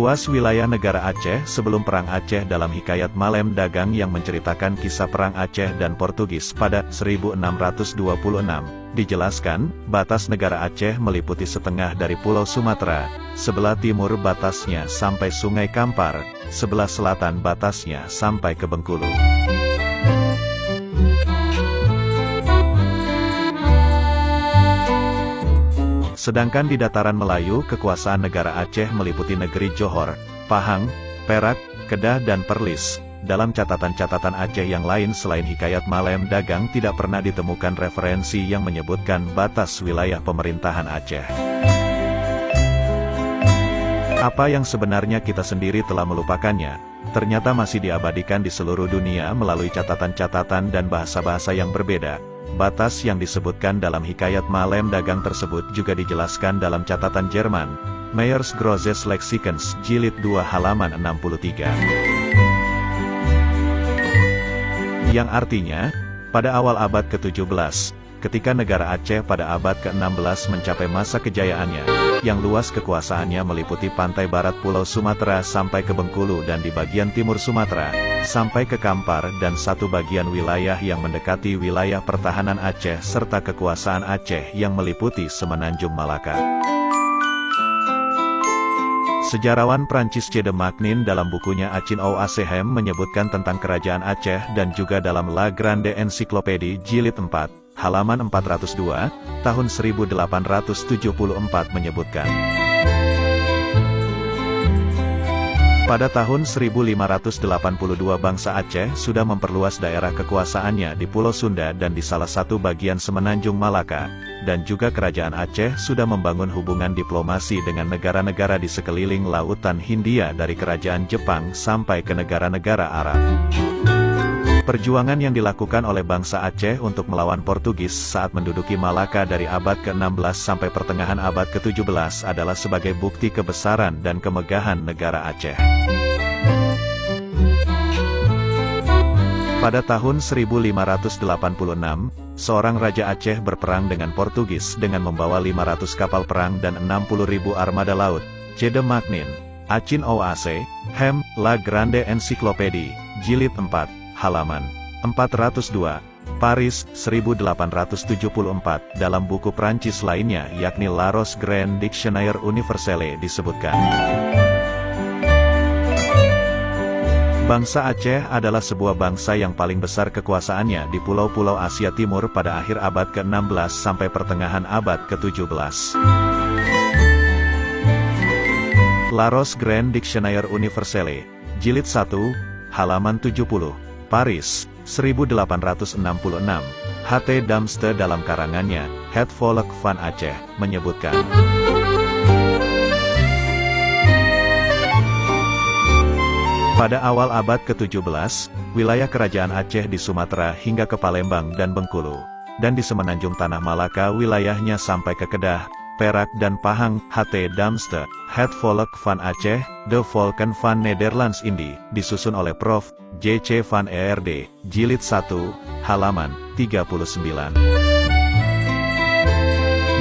Luas wilayah negara Aceh sebelum Perang Aceh dalam Hikayat Malem Dagang yang menceritakan kisah Perang Aceh dan Portugis pada 1626. Dijelaskan, batas negara Aceh meliputi setengah dari Pulau Sumatera, sebelah timur batasnya sampai Sungai Kampar, sebelah selatan batasnya sampai ke Bengkulu. Sedangkan di dataran Melayu, kekuasaan negara Aceh meliputi negeri Johor, Pahang, Perak, Kedah dan Perlis. Dalam catatan-catatan Aceh yang lain selain Hikayat Malem Dagang tidak pernah ditemukan referensi yang menyebutkan batas wilayah pemerintahan Aceh. Apa yang sebenarnya kita sendiri telah melupakannya, ternyata masih diabadikan di seluruh dunia melalui catatan-catatan dan bahasa-bahasa yang berbeda. Batas yang disebutkan dalam Hikayat Malem Dagang tersebut juga dijelaskan dalam catatan Jerman, Meyers Großes Lexikons, Jilid 2 halaman 63. Yang artinya, pada awal abad ke-17, ketika negara Aceh pada abad ke-16 mencapai masa kejayaannya, yang luas kekuasaannya meliputi pantai barat Pulau Sumatera sampai ke Bengkulu dan di bagian timur Sumatera, sampai ke Kampar dan satu bagian wilayah yang mendekati wilayah pertahanan Aceh serta kekuasaan Aceh yang meliputi Semenanjung Malaka. Sejarawan Prancis C. de Magnin dalam bukunya Achin ou Achem menyebutkan tentang kerajaan Aceh dan juga dalam La Grande Encyclopédie Jilid 4, halaman 402, tahun 1874 menyebutkan. Pada tahun 1582 bangsa Aceh sudah memperluas daerah kekuasaannya di Pulau Sunda dan di salah satu bagian Semenanjung Malaka, dan juga kerajaan Aceh sudah membangun hubungan diplomasi dengan negara-negara di sekeliling Lautan Hindia dari kerajaan Jepang sampai ke negara-negara Arab. Perjuangan yang dilakukan oleh bangsa Aceh untuk melawan Portugis saat menduduki Malaka dari abad ke-16 sampai pertengahan abad ke-17 adalah sebagai bukti kebesaran dan kemegahan negara Aceh. Pada tahun 1586, seorang Raja Aceh berperang dengan Portugis dengan membawa 500 kapal perang dan 60.000 armada laut. C. de Magnin, Achin ou Achem, La Grande Encyclopédie, Jilid 4, halaman 402, Paris, 1874, dalam buku Prancis lainnya yakni Larousse Grand Dictionnaire Universelle disebutkan. Bangsa Aceh adalah sebuah bangsa yang paling besar kekuasaannya di pulau-pulau Asia Timur pada akhir abad ke-16 sampai pertengahan abad ke-17. Larousse Grand Dictionnaire Universelle, Jilid 1, halaman 70. Paris, 1866, H.T. Damste dalam karangannya, Het Volk van Aceh, menyebutkan. Pada awal abad ke-17, wilayah kerajaan Aceh di Sumatera hingga ke Palembang dan Bengkulu, dan di Semenanjung Tanah Malaka wilayahnya sampai ke Kedah, Perak dan Pahang. H.T. Damste, Het Volk van Aceh, De Volken van Nederlands Indie, disusun oleh Prof. J.C. van Erd, Jilid 1, halaman 39.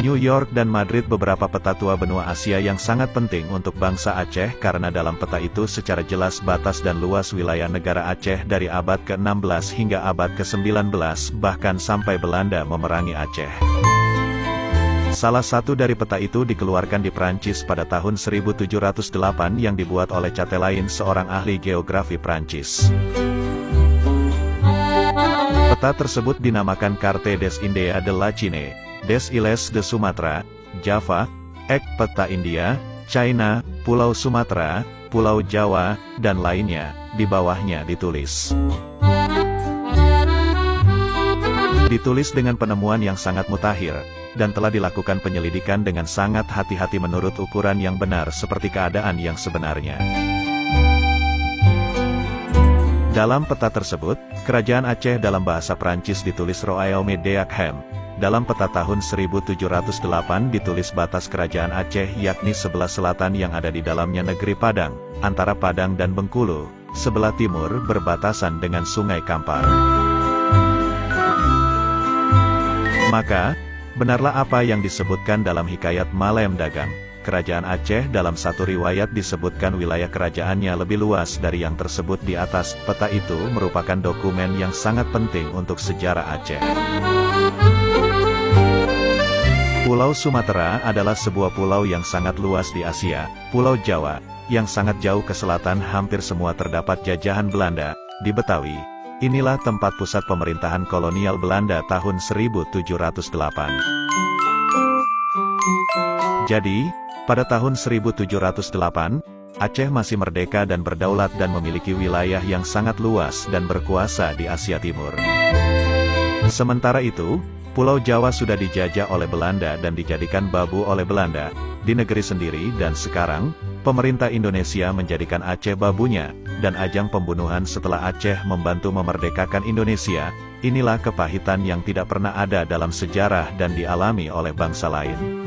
New York dan Madrid beberapa peta tua benua Asia yang sangat penting untuk bangsa Aceh karena dalam peta itu secara jelas batas dan luas wilayah negara Aceh dari abad ke-16 hingga abad ke-19 bahkan sampai Belanda memerangi Aceh. Salah satu dari peta itu dikeluarkan di Prancis pada tahun 1708 yang dibuat oleh Chatelain, seorang ahli geografi Prancis. Peta tersebut dinamakan Carte des Indes de la Chine, des Iles de Sumatra, Java, Peta India, China, Pulau Sumatera, Pulau Jawa, dan lainnya. Di bawahnya ditulis. Ditulis dengan penemuan yang sangat mutakhir, dan telah dilakukan penyelidikan dengan sangat hati-hati menurut ukuran yang benar seperti keadaan yang sebenarnya. Dalam peta tersebut, kerajaan Aceh dalam bahasa Prancis ditulis Royaume d'Achem. Dalam peta tahun 1708 ditulis batas kerajaan Aceh yakni sebelah selatan yang ada di dalamnya negeri Padang, antara Padang dan Bengkulu, sebelah timur berbatasan dengan Sungai Kampar. Maka, benarlah apa yang disebutkan dalam Hikayat Malem Dagang. Kerajaan Aceh dalam satu riwayat disebutkan wilayah kerajaannya lebih luas dari yang tersebut di atas. Peta itu merupakan dokumen yang sangat penting untuk sejarah Aceh. Pulau Sumatera adalah sebuah pulau yang sangat luas di Asia. Pulau Jawa, yang sangat jauh ke selatan hampir semua terdapat jajahan Belanda. Di Betawi, inilah tempat pusat pemerintahan kolonial Belanda tahun 1708. Jadi, pada tahun 1708, Aceh masih merdeka dan berdaulat dan memiliki wilayah yang sangat luas dan berkuasa di Asia Timur. Sementara itu, Pulau Jawa sudah dijajah oleh Belanda dan dijadikan babu oleh Belanda, di negeri sendiri dan sekarang, pemerintah Indonesia menjadikan Aceh babunya, dan ajang pembunuhan setelah Aceh membantu memerdekakan Indonesia. Inilah kepahitan yang tidak pernah ada dalam sejarah dan dialami oleh bangsa lain.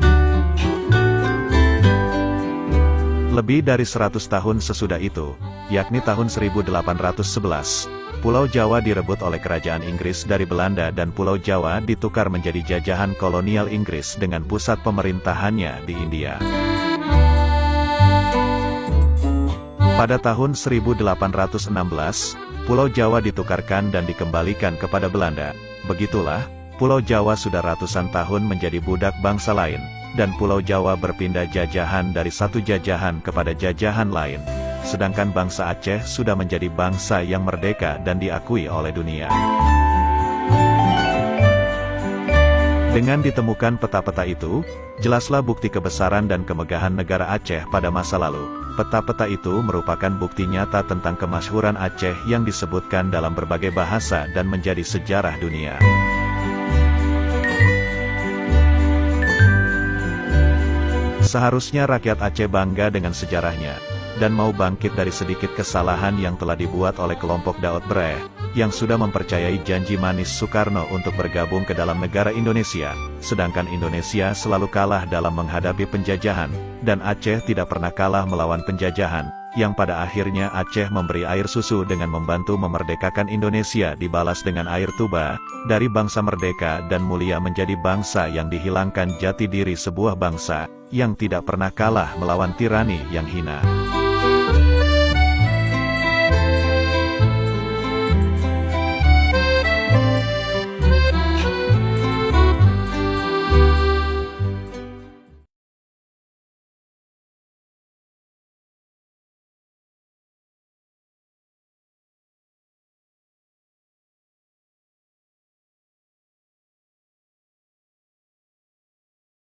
Lebih dari 100 tahun sesudah itu, yakni tahun 1811, Pulau Jawa direbut oleh kerajaan Inggris dari Belanda dan Pulau Jawa ditukar menjadi jajahan kolonial Inggris dengan pusat pemerintahannya di India. Pada tahun 1816, Pulau Jawa ditukarkan dan dikembalikan kepada Belanda. Begitulah, Pulau Jawa sudah ratusan tahun menjadi budak bangsa lain, dan Pulau Jawa berpindah jajahan dari satu jajahan kepada jajahan lain. Sedangkan bangsa Aceh sudah menjadi bangsa yang merdeka dan diakui oleh dunia. Dengan ditemukan peta-peta itu, jelaslah bukti kebesaran dan kemegahan negara Aceh pada masa lalu. Peta-peta itu merupakan bukti nyata tentang kemasyhuran Aceh yang disebutkan dalam berbagai bahasa dan menjadi sejarah dunia. Seharusnya rakyat Aceh bangga dengan sejarahnya, dan mau bangkit dari sedikit kesalahan yang telah dibuat oleh kelompok Daud Breh, yang sudah mempercayai janji manis Soekarno untuk bergabung ke dalam negara Indonesia, sedangkan Indonesia selalu kalah dalam menghadapi penjajahan, dan Aceh tidak pernah kalah melawan penjajahan, yang pada akhirnya Aceh memberi air susu dengan membantu memerdekakan Indonesia dibalas dengan air tuba, dari bangsa merdeka dan mulia menjadi bangsa yang dihilangkan jati diri sebuah bangsa, yang tidak pernah kalah melawan tirani yang hina.